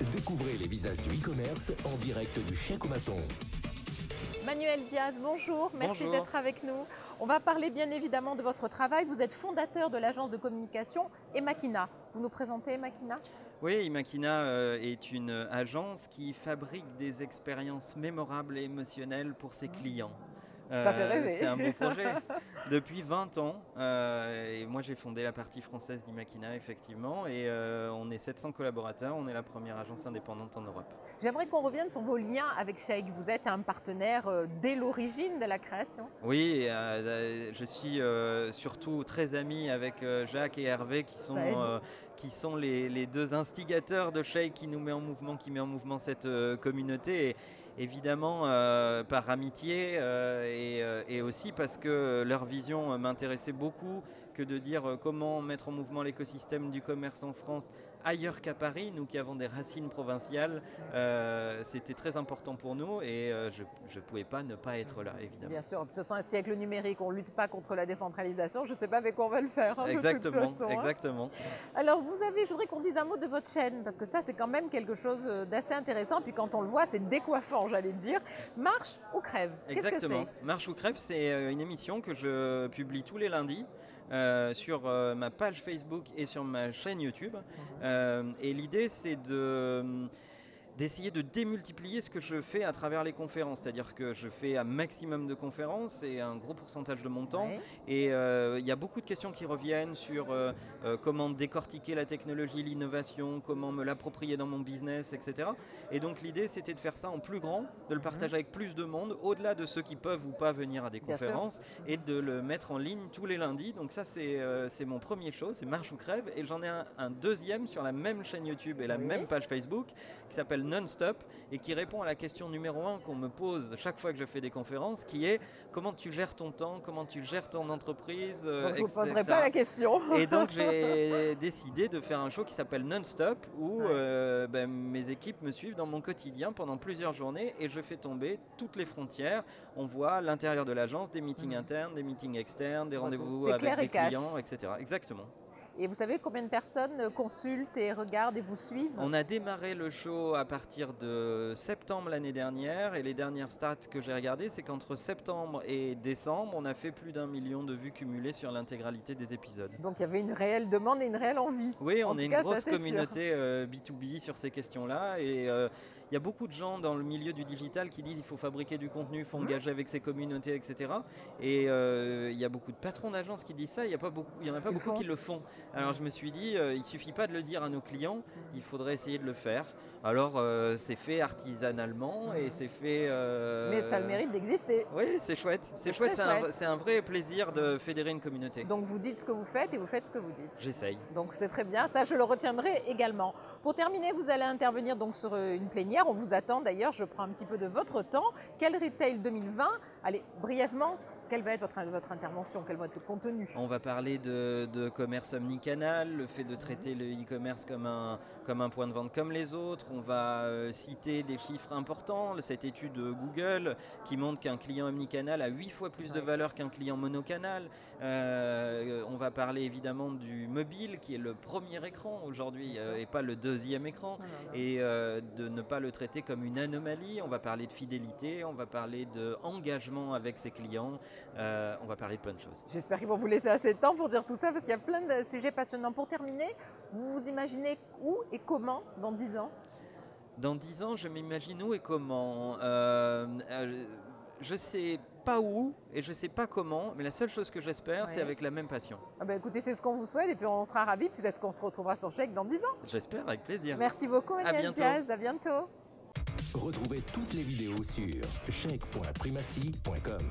Découvrez les visages du e-commerce en direct du Chèque au Maton. Manuel Diaz, bonjour, merci d'être avec nous. On va parler bien évidemment de votre travail. Vous êtes fondateur de l'agence de communication Emakina. Vous nous présentez Emakina ? Oui, Emakina est une agence qui fabrique des expériences mémorables et émotionnelles pour ses clients. Ça fait rêver. C'est un beau projet. Depuis 20 ans, et moi j'ai fondé la partie française d'Emakina effectivement, et on est 700 collaborateurs, on est la première agence indépendante en Europe. J'aimerais qu'on revienne sur vos liens avec Chèque. Vous êtes un partenaire dès l'origine de la création. Oui, je suis surtout très ami avec Jacques et Hervé qui sont les deux instigateurs de Chèque qui met en mouvement cette communauté. Et, évidemment par amitié et aussi parce que leur vision m'intéressait beaucoup que de dire comment mettre en mouvement l'écosystème du commerce en France ailleurs qu'à Paris, nous qui avons des racines provinciales, c'était très important pour nous et je ne pouvais pas ne pas être là, évidemment. Bien sûr, de toute façon, si avec le numérique, on ne lutte pas contre la décentralisation, je ne sais pas avec quoi on va le faire. Hein, exactement, de toute façon, exactement. Alors, je voudrais qu'on dise un mot de votre chaîne, parce que ça, c'est quand même quelque chose d'assez intéressant. Puis quand on le voit, c'est décoiffant, j'allais dire. Marche ou crève ? Exactement. Marche ou crève, c'est une émission que je publie tous les lundis. Sur ma page Facebook et sur ma chaîne YouTube. Et l'idée, c'est d'essayer de démultiplier ce que je fais à travers les conférences. C'est-à-dire que je fais un maximum de conférences et un gros pourcentage de mon temps. Ouais. Et il y a beaucoup de questions qui reviennent sur comment décortiquer la technologie, l'innovation, comment me l'approprier dans mon business, etc. Et donc l'idée, c'était de faire ça en plus grand, de le partager avec plus de monde, au-delà de ceux qui peuvent ou pas venir à des conférences, et de le mettre en ligne tous les lundis. Donc ça, c'est mon premier show, c'est Marche ou crève. Et j'en ai un deuxième sur la même chaîne YouTube et la même page Facebook qui s'appelle Non-Stop et qui répond à la question numéro 1 qu'on me pose chaque fois que je fais des conférences, qui est comment tu gères ton temps, comment tu gères ton entreprise, donc je ne vous poserai pas la question. Et donc j'ai décidé de faire un show qui s'appelle Non-Stop où mes équipes me suivent dans mon quotidien pendant plusieurs journées et je fais tomber toutes les frontières. On voit l'intérieur de l'agence, des meetings internes, des meetings externes, des rendez-vous avec des clients, etc. Exactement. Et vous savez combien de personnes consultent et regardent et vous suivent ? On a démarré le show à partir de septembre l'année dernière et les dernières stats que j'ai regardées, c'est qu'entre septembre et décembre, on a fait plus d'1 million de vues cumulées sur l'intégralité des épisodes. Donc il y avait une réelle demande et une réelle envie. Oui, on est une grosse communauté B2B sur ces questions-là et il y a beaucoup de gens dans le milieu du digital qui disent qu'il faut fabriquer du contenu, il faut engager avec ses communautés, etc. Et il y a beaucoup de patrons d'agences qui disent ça, il n'y en a pas beaucoup qui le font. Alors je me suis dit, il ne suffit pas de le dire à nos clients, il faudrait essayer de le faire. Alors c'est fait artisanalement et c'est fait... Mais ça a le mérite d'exister. Oui, c'est chouette. C'est un vrai plaisir de fédérer une communauté. Donc vous dites ce que vous faites et vous faites ce que vous dites. J'essaye. Donc c'est très bien, ça je le retiendrai également. Pour terminer, vous allez intervenir donc sur une plénière. On vous attend d'ailleurs, je prends un petit peu de votre temps. Quel Retail 2020 ? Allez, brièvement, quelle va être votre intervention ? Quel va être le contenu ? On va parler de commerce omnicanal, le fait de traiter le e-commerce comme un point de vente comme les autres. On va citer des chiffres importants. Cette étude de Google qui montre qu'un client omnicanal a 8 fois plus de valeur qu'un client monocanal. On va parler évidemment du mobile qui est le premier écran aujourd'hui et pas le deuxième écran. Et de ne pas le traiter comme une anomalie. On va parler de fidélité, on va parler d'engagement avec ses clients. On va parler de plein de choses. J'espère qu'ils vont vous laisser assez de temps pour dire tout ça parce qu'il y a plein de sujets passionnants. Pour terminer, vous vous imaginez où et comment dans 10 ans ? Dans 10 ans, je m'imagine où et comment. Je ne sais pas où et je ne sais pas comment, mais la seule chose que j'espère, c'est avec la même passion. Ah bah écoutez, c'est ce qu'on vous souhaite et puis on sera ravis. Peut-être qu'on se retrouvera sur Chèque dans 10 ans. J'espère, avec plaisir. Merci beaucoup, Manuel Diaz. À bientôt. Retrouvez toutes les vidéos sur chèque.primacy.com.